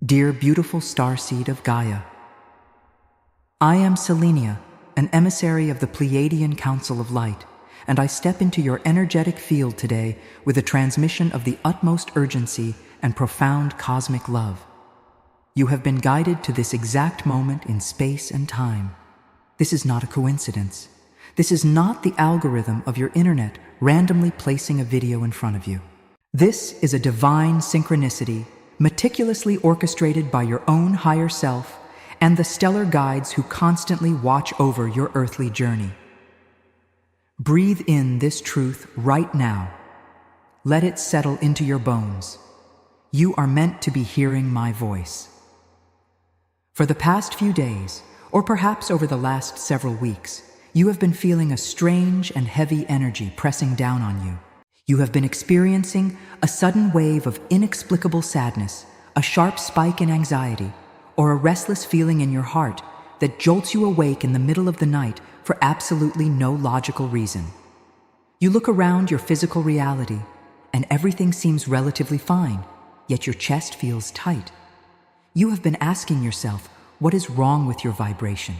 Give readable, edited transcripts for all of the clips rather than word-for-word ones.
Dear beautiful starseed of Gaia, I am Selenia, an emissary of the Pleiadian Council of Light, and I step into your energetic field today with a transmission of the utmost urgency and profound cosmic love. You have been guided to this exact moment in space and time. This is not a coincidence. This is not the algorithm of your internet randomly placing a video in front of you. This is a divine synchronicity meticulously orchestrated by your own higher self and the stellar guides who constantly watch over your earthly journey. Breathe in this truth right now. Let it settle into your bones. You are meant to be hearing my voice. For the past few days, or perhaps over the last several weeks, you have been feeling a strange and heavy energy pressing down on you. You have been experiencing a sudden wave of inexplicable sadness, a sharp spike in anxiety, or a restless feeling in your heart that jolts you awake in the middle of the night for absolutely no logical reason. You look around your physical reality, and everything seems relatively fine, yet your chest feels tight. You have been asking yourself, what is wrong with your vibration?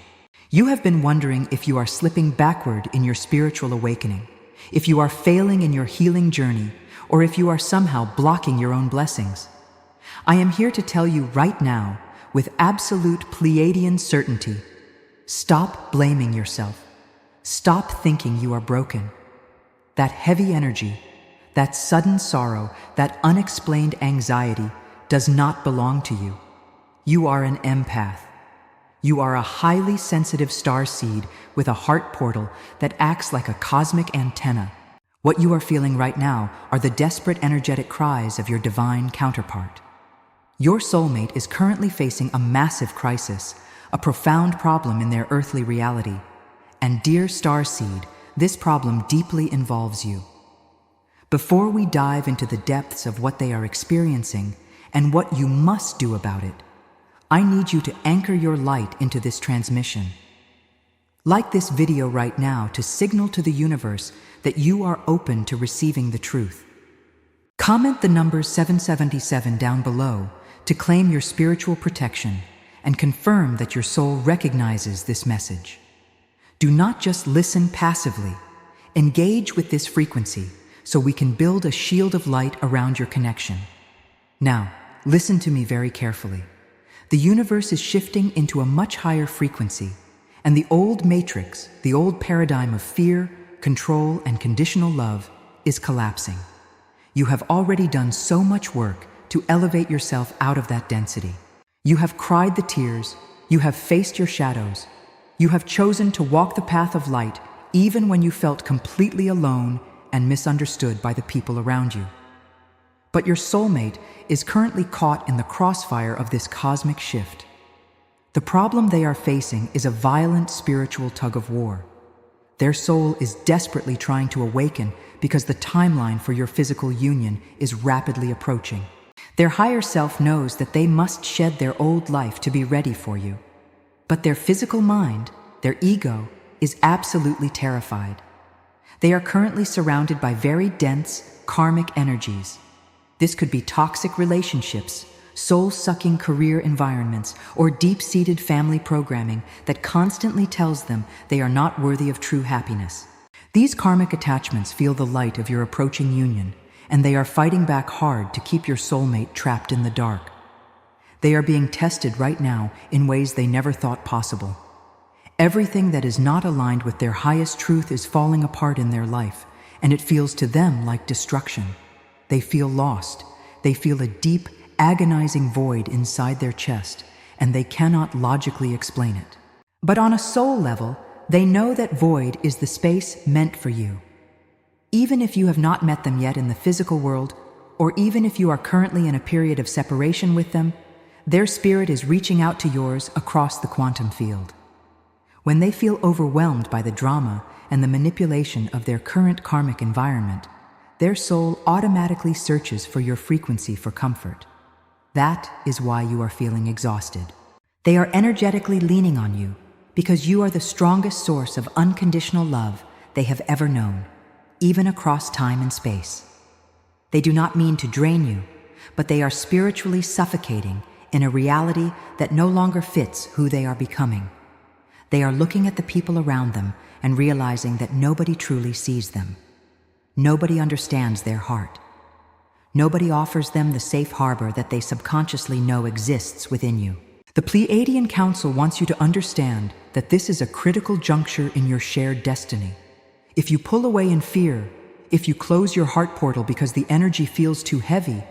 You have been wondering if you are slipping backward in your spiritual awakening, if you are failing in your healing journey, or if you are somehow blocking your own blessings. I am here to tell you right now, with absolute Pleiadian certainty, stop blaming yourself. Stop thinking you are broken. That heavy energy, that sudden sorrow, that unexplained anxiety does not belong to you. You are an empath. You are a highly sensitive starseed with a heart portal that acts like a cosmic antenna. What you are feeling right now are the desperate energetic cries of your divine counterpart. Your soulmate is currently facing a massive crisis, a profound problem in their earthly reality. And dear starseed, this problem deeply involves you. Before we dive into the depths of what they are experiencing and what you must do about it, I need you to anchor your light into this transmission. Like this video right now to signal to the universe that you are open to receiving the truth. Comment the number 777 down below to claim your spiritual protection and confirm that your soul recognizes this message. Do not just listen passively. Engage with this frequency so we can build a shield of light around your connection. Now, listen to me very carefully. The universe is shifting into a much higher frequency, and the old matrix, the old paradigm of fear, control, and conditional love is collapsing. You have already done so much work to elevate yourself out of that density. You have cried the tears, you have faced your shadows, you have chosen to walk the path of light even when you felt completely alone and misunderstood by the people around you. But your soulmate is currently caught in the crossfire of this cosmic shift. The problem they are facing is a violent spiritual tug of war. Their soul is desperately trying to awaken because the timeline for your physical union is rapidly approaching. Their higher self knows that they must shed their old life to be ready for you. But their physical mind, their ego, is absolutely terrified. They are currently surrounded by very dense, karmic energies. This could be toxic relationships, soul-sucking career environments, or deep-seated family programming that constantly tells them they are not worthy of true happiness. These karmic attachments feel the light of your approaching union, and they are fighting back hard to keep your soulmate trapped in the dark. They are being tested right now in ways they never thought possible. Everything that is not aligned with their highest truth is falling apart in their life, and it feels to them like destruction. They feel lost. They feel a deep, agonizing void inside their chest, and they cannot logically explain it. But on a soul level, they know that void is the space meant for you. Even if you have not met them yet in the physical world, or even if you are currently in a period of separation with them, their spirit is reaching out to yours across the quantum field. When they feel overwhelmed by the drama and the manipulation of their current karmic environment, their soul automatically searches for your frequency for comfort. That is why you are feeling exhausted. They are energetically leaning on you because you are the strongest source of unconditional love they have ever known, even across time and space. They do not mean to drain you, but they are spiritually suffocating in a reality that no longer fits who they are becoming. They are looking at the people around them and realizing that nobody truly sees them. Nobody understands their heart. Nobody offers them the safe harbor that they subconsciously know exists within you. The Pleiadian Council wants you to understand that this is a critical juncture in your shared destiny. If you pull away in fear, if you close your heart portal because the energy feels too heavy,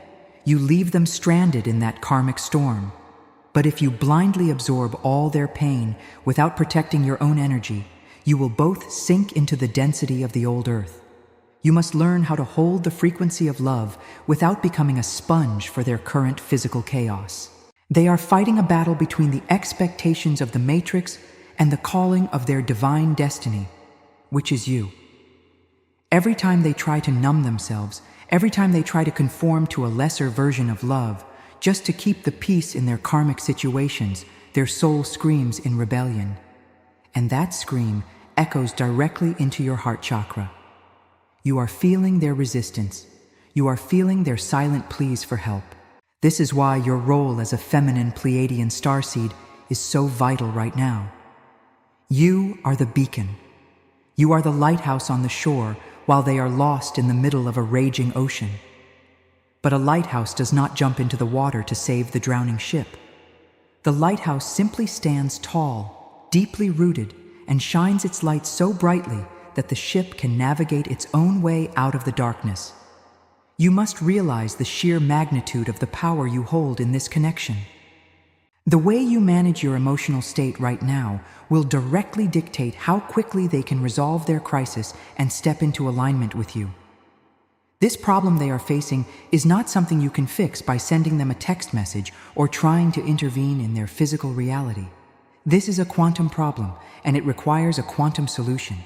you leave them stranded in that karmic storm. But if you blindly absorb all their pain without protecting your own energy, you will both sink into the density of the old earth. You must learn how to hold the frequency of love without becoming a sponge for their current physical chaos. They are fighting a battle between the expectations of the Matrix and the calling of their divine destiny, which is you. Every time they try to numb themselves, every time they try to conform to a lesser version of love, just to keep the peace in their karmic situations, their soul screams in rebellion. And that scream echoes directly into your heart chakra. You are feeling their resistance. You are feeling their silent pleas for help. This is why your role as a feminine Pleiadian starseed is so vital right now. You are the beacon. You are the lighthouse on the shore while they are lost in the middle of a raging ocean. But a lighthouse does not jump into the water to save the drowning ship. The lighthouse simply stands tall, deeply rooted, and shines its light so brightly that the ship can navigate its own way out of the darkness. You must realize the sheer magnitude of the power you hold in this connection. The way you manage your emotional state right now will directly dictate how quickly they can resolve their crisis and step into alignment with you. This problem they are facing is not something you can fix by sending them a text message or trying to intervene in their physical reality. This is a quantum problem, and it requires a quantum solution.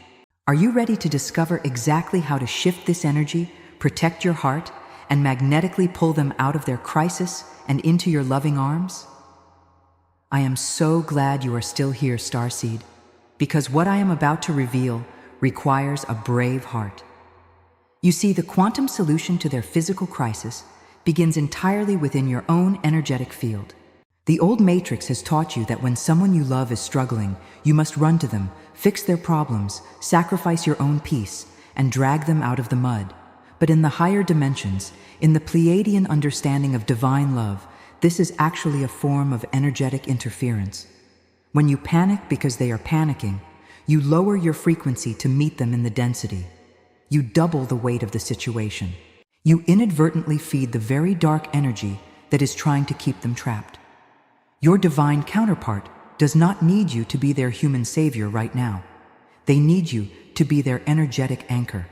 Are you ready to discover exactly how to shift this energy, protect your heart, and magnetically pull them out of their crisis and into your loving arms? I am so glad you are still here, Starseed, because what I am about to reveal requires a brave heart. You see, the quantum solution to their physical crisis begins entirely within your own energetic field. The old Matrix has taught you that when someone you love is struggling, you must run to them, fix their problems, sacrifice your own peace, and drag them out of the mud. But in the higher dimensions, in the Pleiadian understanding of divine love, this is actually a form of energetic interference. When you panic because they are panicking, you lower your frequency to meet them in the density. You double the weight of the situation. You inadvertently feed the very dark energy that is trying to keep them trapped. Your divine counterpart does not need you to be their human savior right now. They need you to be their energetic anchor.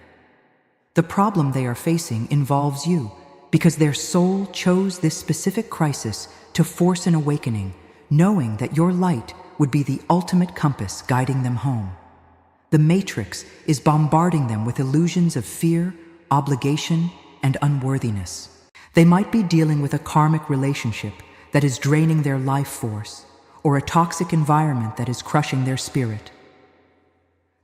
The problem they are facing involves you, because their soul chose this specific crisis to force an awakening, knowing that your light would be the ultimate compass guiding them home. The Matrix is bombarding them with illusions of fear, obligation, and unworthiness. They might be dealing with a karmic relationship that is draining their life force, or a toxic environment that is crushing their spirit.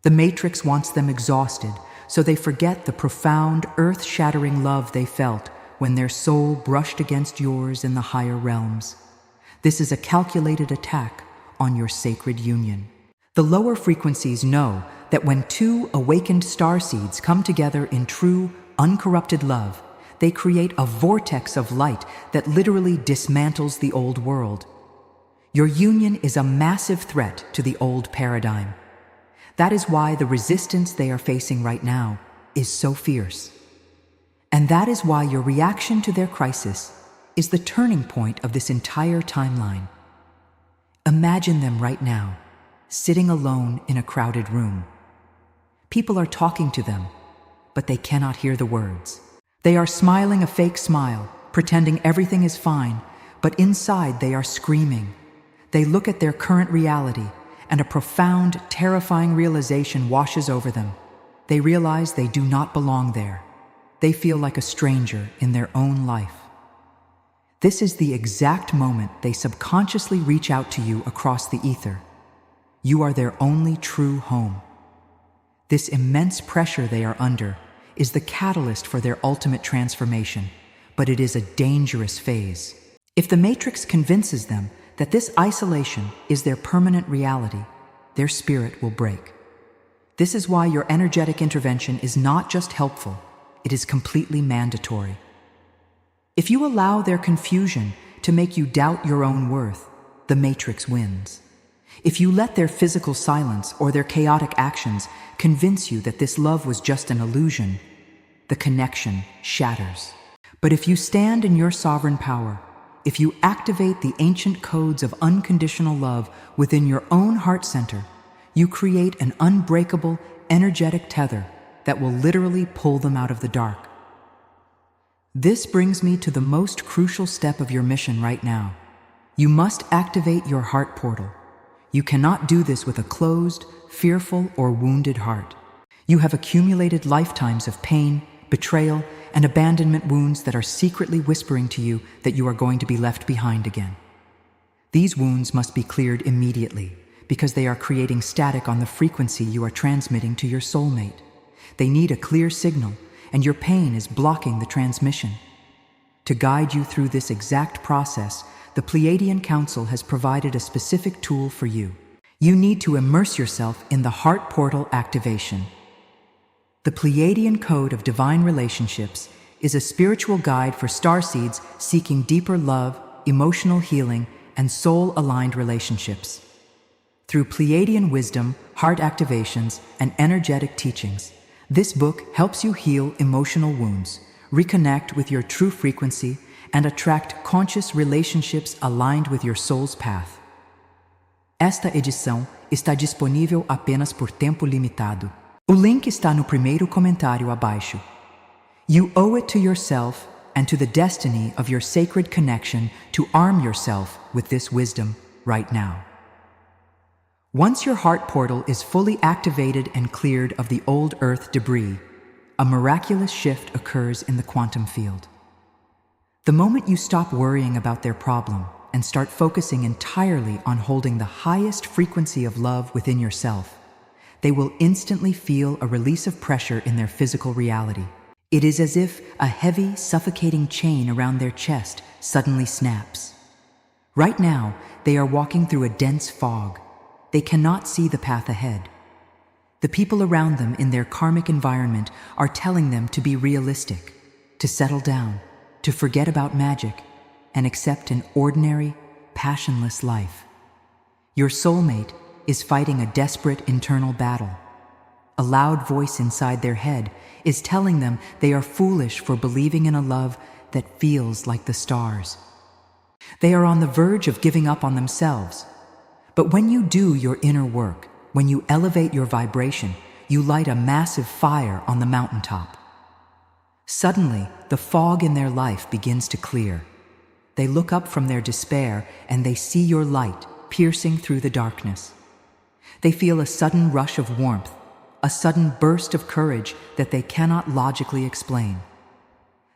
The Matrix wants them exhausted, so they forget the profound, earth-shattering love they felt when their soul brushed against yours in the higher realms. This is a calculated attack on your sacred union. The lower frequencies know that when two awakened starseeds come together in true, uncorrupted love, they create a vortex of light that literally dismantles the old world. Your union is a massive threat to the old paradigm. That is why the resistance they are facing right now is so fierce. And that is why your reaction to their crisis is the turning point of this entire timeline. Imagine them right now, sitting alone in a crowded room. People are talking to them, but they cannot hear the words. They are smiling a fake smile, pretending everything is fine, but inside they are screaming. They look at their current reality, and a profound, terrifying realization washes over them. They realize they do not belong there. They feel like a stranger in their own life. This is the exact moment they subconsciously reach out to you across the ether. You are their only true home. This immense pressure they are under is the catalyst for their ultimate transformation, but it is a dangerous phase. If the Matrix convinces them that this isolation is their permanent reality, their spirit will break. This is why your energetic intervention is not just helpful, it is completely mandatory. If you allow their confusion to make you doubt your own worth, the Matrix wins. If you let their physical silence or their chaotic actions convince you that this love was just an illusion, the connection shatters. But if you stand in your sovereign power, if you activate the ancient codes of unconditional love within your own heart center, you create an unbreakable, energetic tether that will literally pull them out of the dark. This brings me to the most crucial step of your mission right now. You must activate your heart portal. You cannot do this with a closed, fearful, or wounded heart. You have accumulated lifetimes of pain, betrayal, and abandonment wounds that are secretly whispering to you that you are going to be left behind again. These wounds must be cleared immediately because they are creating static on the frequency you are transmitting to your soulmate. They need a clear signal, and your pain is blocking the transmission. To guide you through this exact process, the Pleiadian Council has provided a specific tool for you. You need to immerse yourself in the heart portal activation. The Pleiadian Code of Divine Relationships is a spiritual guide for starseeds seeking deeper love, emotional healing, and soul-aligned relationships. Through Pleiadian wisdom, heart activations, and energetic teachings, this book helps you heal emotional wounds, reconnect with your true frequency, and attract conscious relationships aligned with your soul's path. Esta edição está disponível apenas por tempo limitado. O link está no primeiro comentário abaixo. You owe it to yourself and to the destiny of your sacred connection to arm yourself with this wisdom right now. Once your heart portal is fully activated and cleared of the old Earth debris, a miraculous shift occurs in the quantum field. The moment you stop worrying about their problem and start focusing entirely on holding the highest frequency of love within yourself, they will instantly feel a release of pressure in their physical reality. It is as if a heavy, suffocating chain around their chest suddenly snaps. Right now, they are walking through a dense fog. They cannot see the path ahead. The people around them in their karmic environment are telling them to be realistic, to settle down, to forget about magic, and accept an ordinary, passionless life. Your soulmate is fighting a desperate internal battle. A loud voice inside their head is telling them they are foolish for believing in a love that feels like the stars. They are on the verge of giving up on themselves. But when you do your inner work, when you elevate your vibration, you light a massive fire on the mountaintop. Suddenly, the fog in their life begins to clear. They look up from their despair and they see your light piercing through the darkness. They feel a sudden rush of warmth, a sudden burst of courage that they cannot logically explain.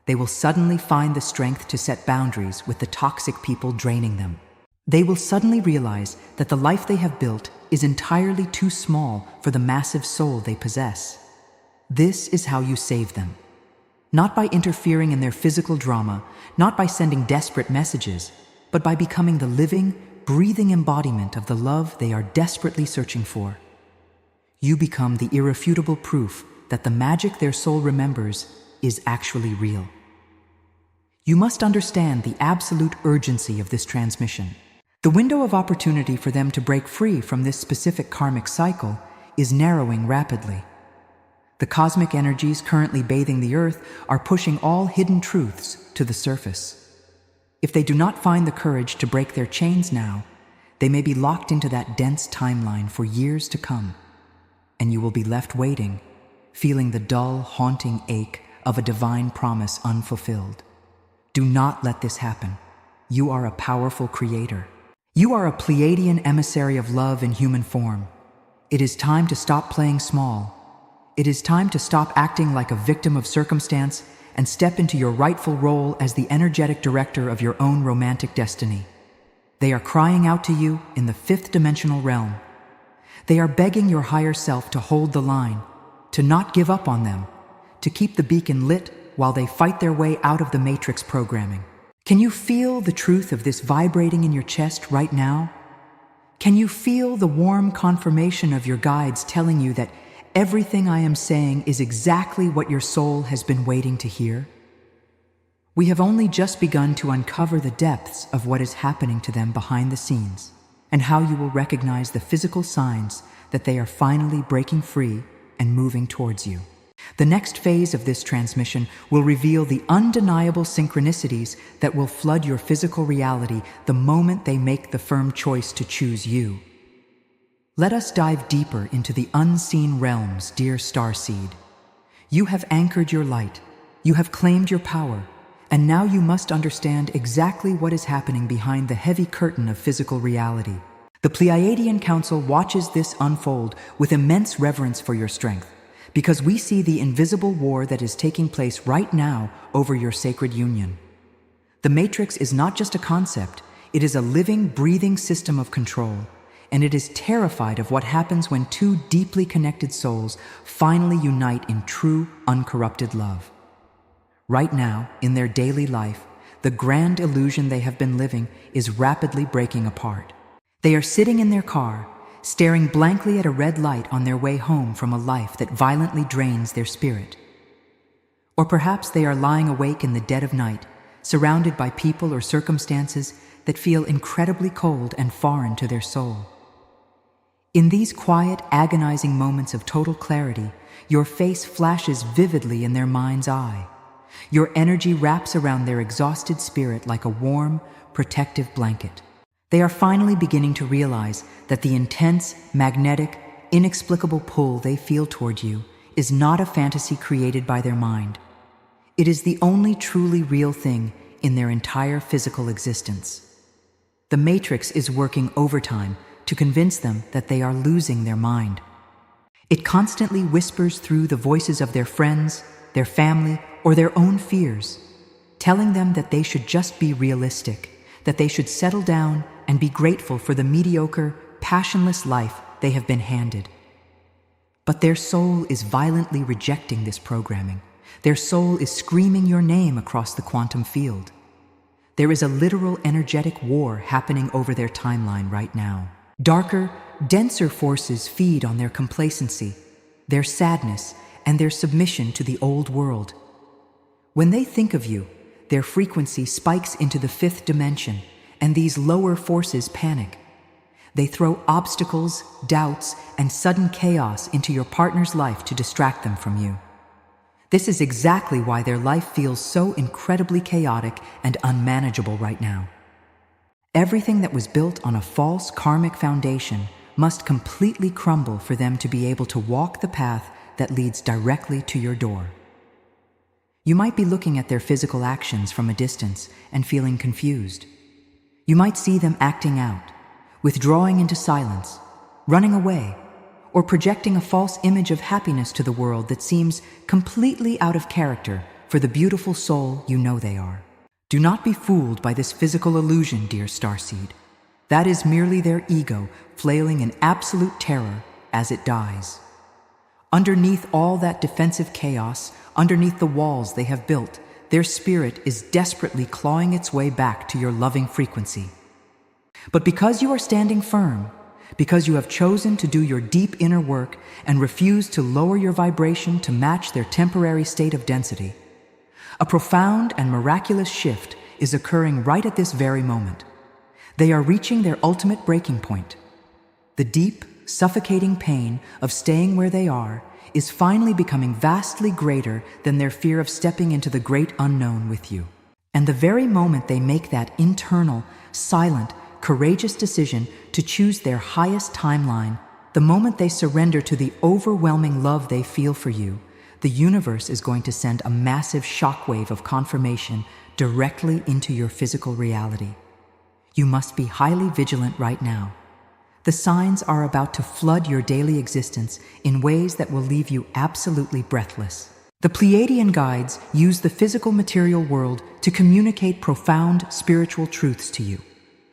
They will suddenly find the strength to set boundaries with the toxic people draining them. They will suddenly realize that the life they have built is entirely too small for the massive soul they possess. This is how you save them. Not by interfering in their physical drama, not by sending desperate messages, but by becoming the living, breathing embodiment of the love they are desperately searching for. You become the irrefutable proof that the magic their soul remembers is actually real. You must understand the absolute urgency of this transmission. The window of opportunity for them to break free from this specific karmic cycle is narrowing rapidly. The cosmic energies currently bathing the earth are pushing all hidden truths to the surface. If they do not find the courage to break their chains now, they may be locked into that dense timeline for years to come, and you will be left waiting, feeling the dull, haunting ache of a divine promise unfulfilled. Do not let this happen. You are a powerful creator. You are a Pleiadian emissary of love in human form. It is time to stop playing small. It is time to stop acting like a victim of circumstance and step into your rightful role as the energetic director of your own romantic destiny. They are crying out to you in the fifth dimensional realm. They are begging your higher self to hold the line, to not give up on them, to keep the beacon lit while they fight their way out of the matrix programming. Can you feel the truth of this vibrating in your chest right now? Can you feel the warm confirmation of your guides telling you that everything I am saying is exactly what your soul has been waiting to hear? We have only just begun to uncover the depths of what is happening to them behind the scenes, and how you will recognize the physical signs that they are finally breaking free and moving towards you. The next phase of this transmission will reveal the undeniable synchronicities that will flood your physical reality the moment they make the firm choice to choose you. Let us dive deeper into the unseen realms, dear Starseed. You have anchored your light, you have claimed your power, and now you must understand exactly what is happening behind the heavy curtain of physical reality. The Pleiadian Council watches this unfold with immense reverence for your strength, because we see the invisible war that is taking place right now over your sacred union. The Matrix is not just a concept, it is a living, breathing system of control, and it is terrified of what happens when two deeply connected souls finally unite in true, uncorrupted love. Right now, in their daily life, the grand illusion they have been living is rapidly breaking apart. They are sitting in their car, staring blankly at a red light on their way home from a life that violently drains their spirit. Or perhaps they are lying awake in the dead of night, surrounded by people or circumstances that feel incredibly cold and foreign to their soul. In these quiet, agonizing moments of total clarity, your face flashes vividly in their mind's eye. Your energy wraps around their exhausted spirit like a warm, protective blanket. They are finally beginning to realize that the intense, magnetic, inexplicable pull they feel toward you is not a fantasy created by their mind. It is the only truly real thing in their entire physical existence. The Matrix is working overtime to convince them that they are losing their mind. It constantly whispers through the voices of their friends, their family, or their own fears, telling them that they should just be realistic, that they should settle down and be grateful for the mediocre, passionless life they have been handed. But their soul is violently rejecting this programming. Their soul is screaming your name across the quantum field. There is a literal energetic war happening over their timeline right now. Darker, denser forces feed on their complacency, their sadness, and their submission to the old world. When they think of you, their frequency spikes into the fifth dimension, and these lower forces panic. They throw obstacles, doubts, and sudden chaos into your partner's life to distract them from you. This is exactly why their life feels so incredibly chaotic and unmanageable right now. Everything that was built on a false karmic foundation must completely crumble for them to be able to walk the path that leads directly to your door. You might be looking at their physical actions from a distance and feeling confused. You might see them acting out, withdrawing into silence, running away, or projecting a false image of happiness to the world that seems completely out of character for the beautiful soul you know they are. Do not be fooled by this physical illusion, dear Starseed. That is merely their ego flailing in absolute terror as it dies. Underneath all that defensive chaos, underneath the walls they have built, their spirit is desperately clawing its way back to your loving frequency. But because you are standing firm, because you have chosen to do your deep inner work and refuse to lower your vibration to match their temporary state of density, a profound and miraculous shift is occurring right at this very moment. They are reaching their ultimate breaking point. The deep, suffocating pain of staying where they are is finally becoming vastly greater than their fear of stepping into the great unknown with you. And the very moment they make that internal, silent, courageous decision to choose their highest timeline, the moment they surrender to the overwhelming love they feel for you, the universe is going to send a massive shockwave of confirmation directly into your physical reality. You must be highly vigilant right now. The signs are about to flood your daily existence in ways that will leave you absolutely breathless. The Pleiadian guides use the physical material world to communicate profound spiritual truths to you.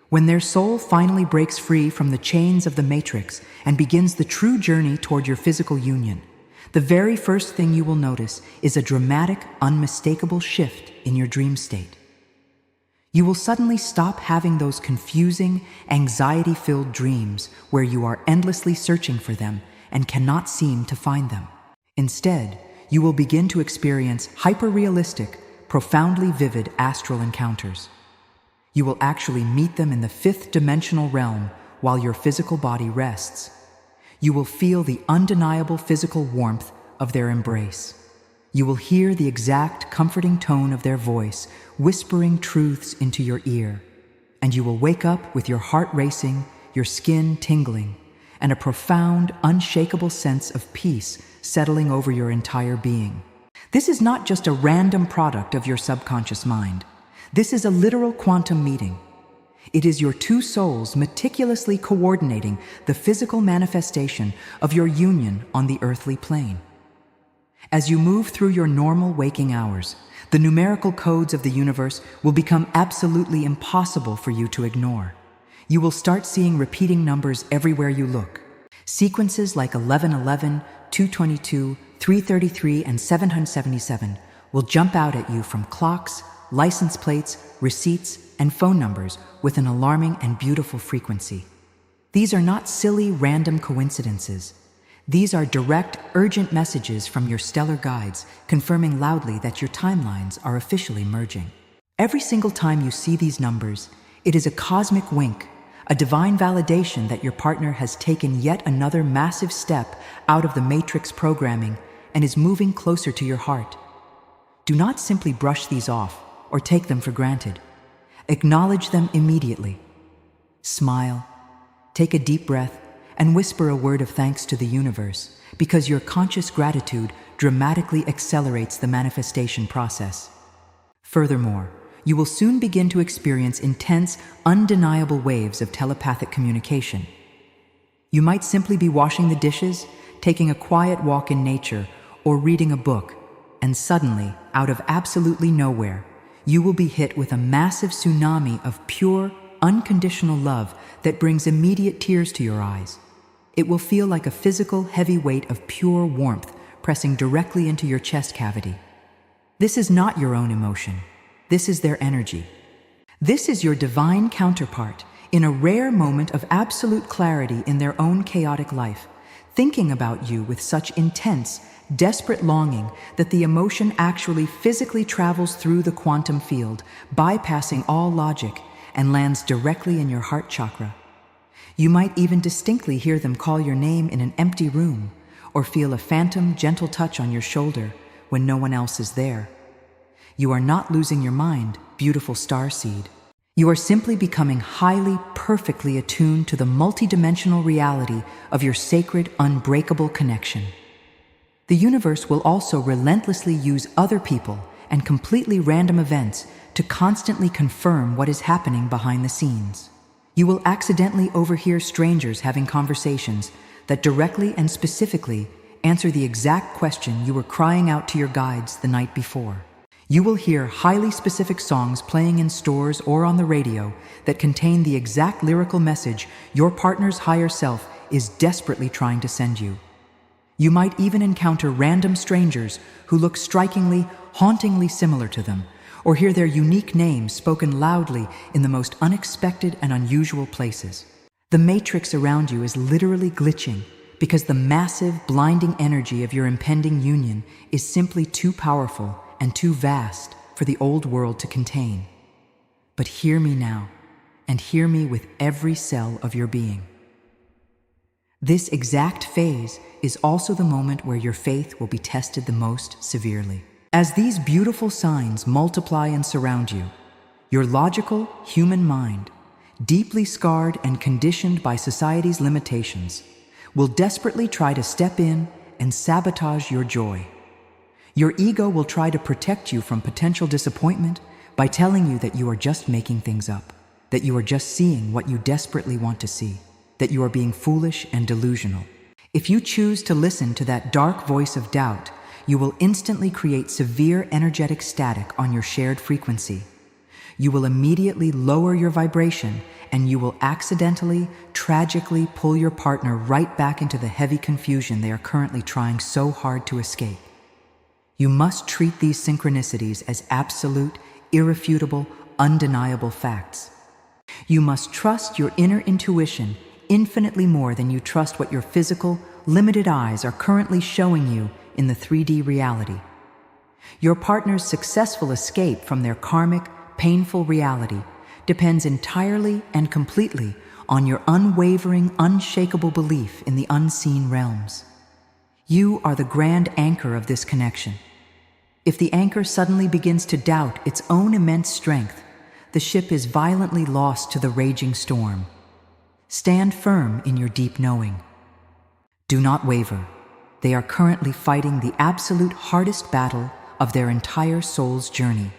When their soul finally breaks free from the chains of the Matrix and begins the true journey toward your physical union, the very first thing you will notice is a dramatic, unmistakable shift in your dream state. You will suddenly stop having those confusing, anxiety-filled dreams where you are endlessly searching for them and cannot seem to find them. Instead, you will begin to experience hyper-realistic, profoundly vivid astral encounters. You will actually meet them in the fifth-dimensional realm while your physical body rests. You will feel the undeniable physical warmth of their embrace. You will hear the exact comforting tone of their voice, whispering truths into your ear. And you will wake up with your heart racing, your skin tingling, and a profound, unshakable sense of peace settling over your entire being. This is not just a random product of your subconscious mind. This is a literal quantum meeting. It is your two souls meticulously coordinating the physical manifestation of your union on the earthly plane. As you move through your normal waking hours, the numerical codes of the universe will become absolutely impossible for you to ignore. You will start seeing repeating numbers everywhere you look. Sequences like 1111, 222, 333, and 777 will jump out at you from clocks, license plates, receipts, and phone numbers with an alarming and beautiful frequency. These are not silly, random coincidences. These are direct, urgent messages from your stellar guides confirming loudly that your timelines are officially merging. Every single time you see these numbers, it is a cosmic wink, a divine validation that your partner has taken yet another massive step out of the matrix programming and is moving closer to your heart. Do not simply brush these off or take them for granted. Acknowledge them immediately. Smile, take a deep breath, and whisper a word of thanks to the universe, because your conscious gratitude dramatically accelerates the manifestation process. Furthermore, you will soon begin to experience intense, undeniable waves of telepathic communication. You might simply be washing the dishes, taking a quiet walk in nature, or reading a book, and suddenly, out of absolutely nowhere, you will be hit with a massive tsunami of pure, unconditional love that brings immediate tears to your eyes. It will feel like a physical, heavy weight of pure warmth pressing directly into your chest cavity. This is not your own emotion. This is their energy. This is your divine counterpart in a rare moment of absolute clarity in their own chaotic life, thinking about you with such intense, desperate longing that the emotion actually physically travels through the quantum field, bypassing all logic, and lands directly in your heart chakra. You might even distinctly hear them call your name in an empty room, or feel a phantom, gentle touch on your shoulder when no one else is there. You are not losing your mind, beautiful starseed. You are simply becoming highly, perfectly attuned to the multidimensional reality of your sacred, unbreakable connection. The universe will also relentlessly use other people and completely random events to constantly confirm what is happening behind the scenes. You will accidentally overhear strangers having conversations that directly and specifically answer the exact question you were crying out to your guides the night before. You will hear highly specific songs playing in stores or on the radio that contain the exact lyrical message your partner's higher self is desperately trying to send you. You might even encounter random strangers who look strikingly, hauntingly similar to them, or hear their unique names spoken loudly in the most unexpected and unusual places. The matrix around you is literally glitching because the massive, blinding energy of your impending union is simply too powerful and too vast for the old world to contain. But hear me now, and hear me with every cell of your being. This exact phase is also the moment where your faith will be tested the most severely. As these beautiful signs multiply and surround you, your logical, human mind, deeply scarred and conditioned by society's limitations, will desperately try to step in and sabotage your joy. Your ego will try to protect you from potential disappointment by telling you that you are just making things up, that you are just seeing what you desperately want to see, that you are being foolish and delusional. If you choose to listen to that dark voice of doubt, you will instantly create severe energetic static on your shared frequency. You will immediately lower your vibration, and you will accidentally, tragically pull your partner right back into the heavy confusion they are currently trying so hard to escape. You must treat these synchronicities as absolute, irrefutable, undeniable facts. You must trust your inner intuition infinitely more than you trust what your physical, limited eyes are currently showing you in the 3D reality. Your partner's successful escape from their karmic, painful reality depends entirely and completely on your unwavering, unshakable belief in the unseen realms. You are the grand anchor of this connection. If the anchor suddenly begins to doubt its own immense strength, the ship is violently lost to the raging storm. Stand firm in your deep knowing. Do not waver. They are currently fighting the absolute hardest battle of their entire soul's journey.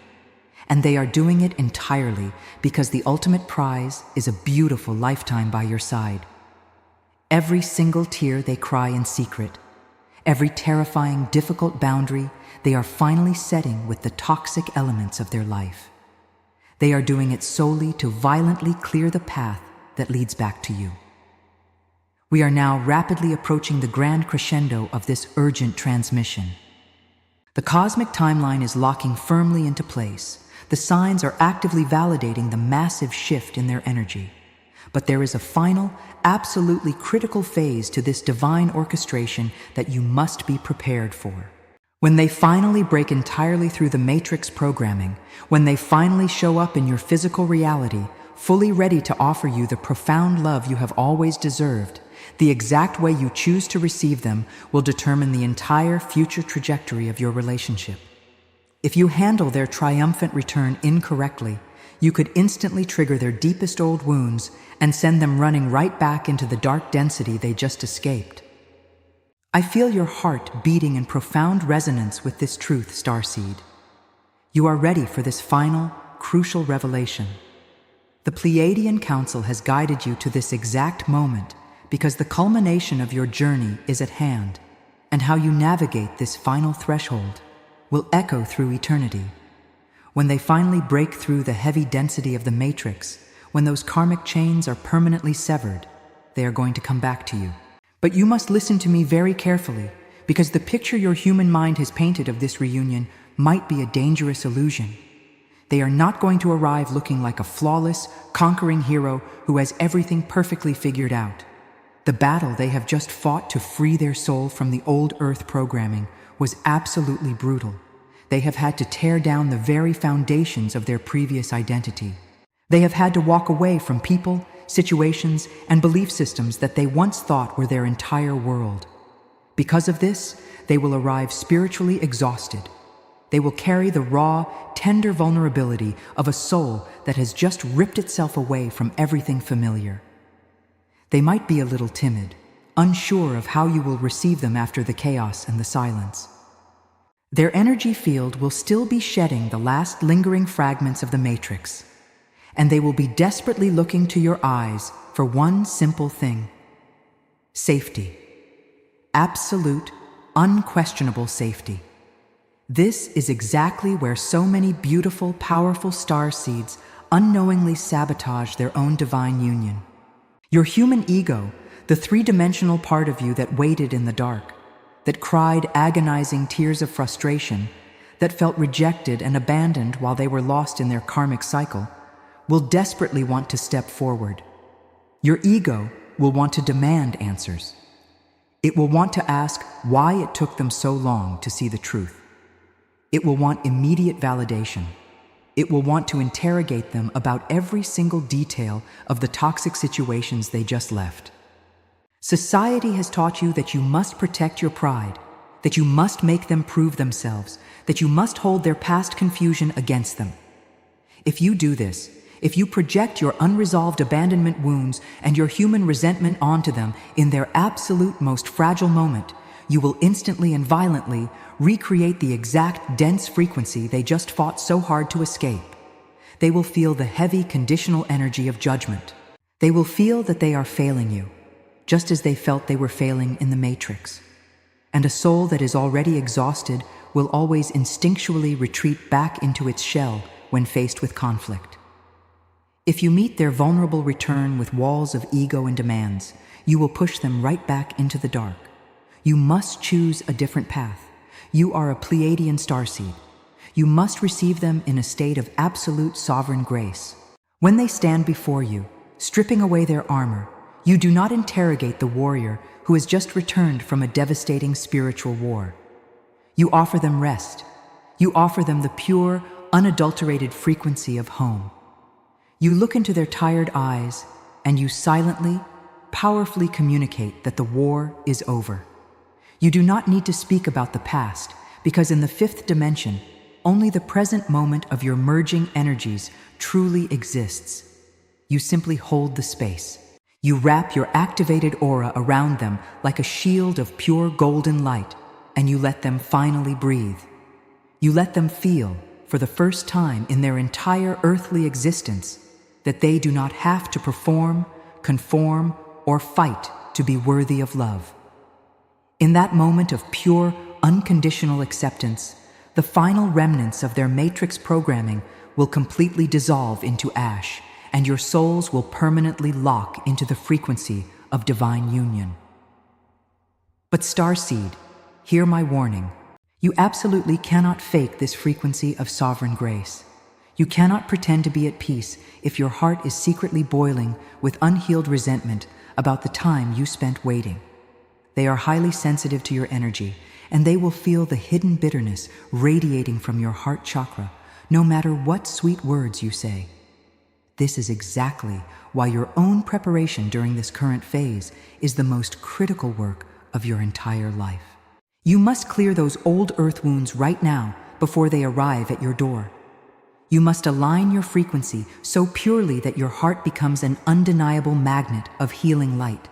And they are doing it entirely because the ultimate prize is a beautiful lifetime by your side. Every single tear they cry in secret, every terrifying, difficult boundary they are finally setting with the toxic elements of their life. They are doing it solely to violently clear the path that leads back to you. We are now rapidly approaching the grand crescendo of this urgent transmission. The cosmic timeline is locking firmly into place. The signs are actively validating the massive shift in their energy. But there is a final, absolutely critical phase to this divine orchestration that you must be prepared for. When they finally break entirely through the matrix programming, when they finally show up in your physical reality, fully ready to offer you the profound love you have always deserved, the exact way you choose to receive them will determine the entire future trajectory of your relationship. If you handle their triumphant return incorrectly, you could instantly trigger their deepest old wounds and send them running right back into the dark density they just escaped. I feel your heart beating in profound resonance with this truth, Starseed. You are ready for this final, crucial revelation. The Pleiadian Council has guided you to this exact moment because the culmination of your journey is at hand, and how you navigate this final threshold will echo through eternity. When they finally break through the heavy density of the matrix, when those karmic chains are permanently severed, they are going to come back to you. But you must listen to me very carefully, because the picture your human mind has painted of this reunion might be a dangerous illusion. They are not going to arrive looking like a flawless, conquering hero who has everything perfectly figured out. The battle they have just fought to free their soul from the old Earth programming was absolutely brutal. They have had to tear down the very foundations of their previous identity. They have had to walk away from people, situations, and belief systems that they once thought were their entire world. Because of this, they will arrive spiritually exhausted. They will carry the raw, tender vulnerability of a soul that has just ripped itself away from everything familiar. They might be a little timid, unsure of how you will receive them after the chaos and the silence. Their energy field will still be shedding the last lingering fragments of the matrix, and they will be desperately looking to your eyes for one simple thing: safety. Absolute, unquestionable safety. This is exactly where so many beautiful, powerful starseeds unknowingly sabotage their own divine union. Your human ego, the three-dimensional part of you that waited in the dark, that cried agonizing tears of frustration, that felt rejected and abandoned while they were lost in their karmic cycle, will desperately want to step forward. Your ego will want to demand answers. It will want to ask why it took them so long to see the truth. It will want immediate validation. It will want to interrogate them about every single detail of the toxic situations they just left. Society has taught you that you must protect your pride, that you must make them prove themselves, that you must hold their past confusion against them. If you do this, if you project your unresolved abandonment wounds and your human resentment onto them in their absolute most fragile moment, you will instantly and violently recreate the exact dense frequency they just fought so hard to escape. They will feel the heavy conditional energy of judgment. They will feel that they are failing you, just as they felt they were failing in the Matrix. And a soul that is already exhausted will always instinctually retreat back into its shell when faced with conflict. If you meet their vulnerable return with walls of ego and demands, you will push them right back into the dark. You must choose a different path. You are a Pleiadian starseed. You must receive them in a state of absolute sovereign grace. When they stand before you, stripping away their armor, you do not interrogate the warrior who has just returned from a devastating spiritual war. You offer them rest. You offer them the pure, unadulterated frequency of home. You look into their tired eyes, and you silently, powerfully communicate that the war is over. You do not need to speak about the past, because in the fifth dimension, only the present moment of your merging energies truly exists. You simply hold the space. You wrap your activated aura around them like a shield of pure golden light, and you let them finally breathe. You let them feel, for the first time in their entire earthly existence, that they do not have to perform, conform, or fight to be worthy of love. In that moment of pure, unconditional acceptance, the final remnants of their matrix programming will completely dissolve into ash, and your souls will permanently lock into the frequency of divine union. But Starseed, hear my warning. You absolutely cannot fake this frequency of sovereign grace. You cannot pretend to be at peace if your heart is secretly boiling with unhealed resentment about the time you spent waiting. They are highly sensitive to your energy, and they will feel the hidden bitterness radiating from your heart chakra, no matter what sweet words you say. This is exactly why your own preparation during this current phase is the most critical work of your entire life. You must clear those old earth wounds right now before they arrive at your door. You must align your frequency so purely that your heart becomes an undeniable magnet of healing light.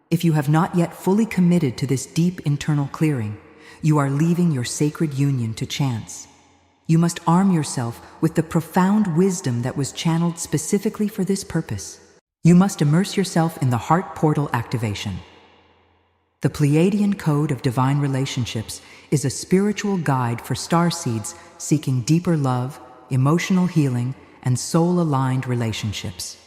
If you have not yet fully committed to this deep internal clearing, you are leaving your sacred union to chance. You must arm yourself with the profound wisdom that was channeled specifically for this purpose. You must immerse yourself in the heart portal activation. The Pleiadian Code of Divine Relationships is a spiritual guide for starseeds seeking deeper love, emotional healing, and soul-aligned relationships.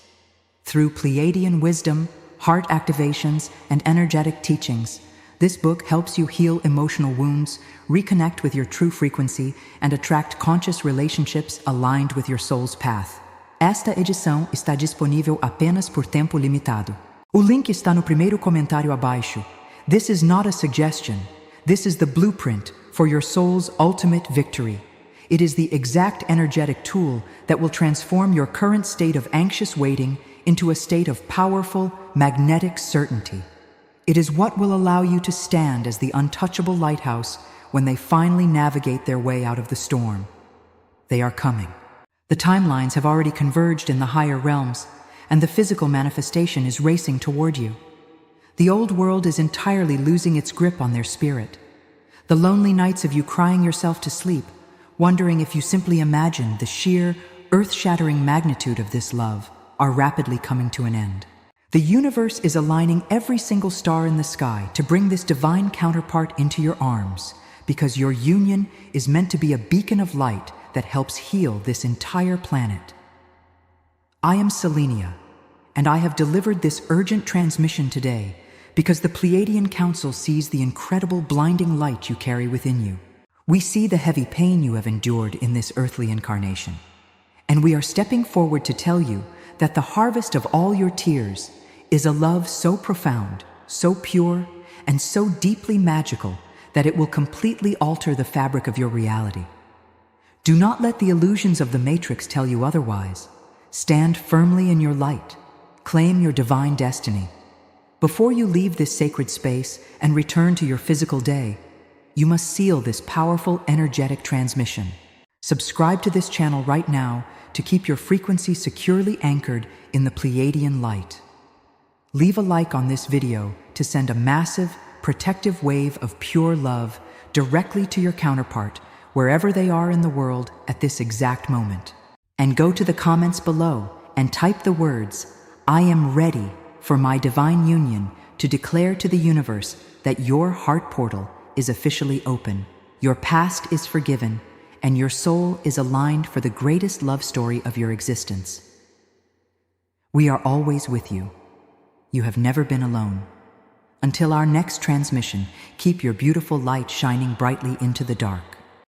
Through Pleiadian wisdom, heart activations, and energetic teachings, this book helps you heal emotional wounds, reconnect with your true frequency, and attract conscious relationships aligned with your soul's path. Esta edição está disponível apenas por tempo limitado. O link está no primeiro comentário abaixo. This is not a suggestion. This is the blueprint for your soul's ultimate victory. It is the exact energetic tool that will transform your current state of anxious waiting into a state of powerful, magnetic certainty. It is what will allow you to stand as the untouchable lighthouse when they finally navigate their way out of the storm. They are coming. The timelines have already converged in the higher realms, and the physical manifestation is racing toward you. The old world is entirely losing its grip on their spirit. The lonely nights of you crying yourself to sleep, wondering if you simply imagined the sheer, earth-shattering magnitude of this love, are rapidly coming to an end. The universe is aligning every single star in the sky to bring this divine counterpart into your arms, because your union is meant to be a beacon of light that helps heal this entire planet. I am Selenia, and I have delivered this urgent transmission today because the Pleiadian Council sees the incredible blinding light you carry within you. We see the heavy pain you have endured in this earthly incarnation, and we are stepping forward to tell you that the harvest of all your tears is a love so profound, so pure, and so deeply magical that it will completely alter the fabric of your reality. Do not let the illusions of the Matrix tell you otherwise. Stand firmly in your light. Claim your divine destiny. Before you leave this sacred space and return to your physical day, you must seal this powerful energetic transmission. Subscribe to this channel right now to keep your frequency securely anchored in the Pleiadian light. Leave a like on this video to send a massive, protective wave of pure love directly to your counterpart, wherever they are in the world at this exact moment. And go to the comments below and type the words, "I am ready for my divine union," to declare to the universe that your heart portal is officially open, your past is forgiven, and your soul is aligned for the greatest love story of your existence. We are always with you. You have never been alone. Until our next transmission, keep your beautiful light shining brightly into the dark.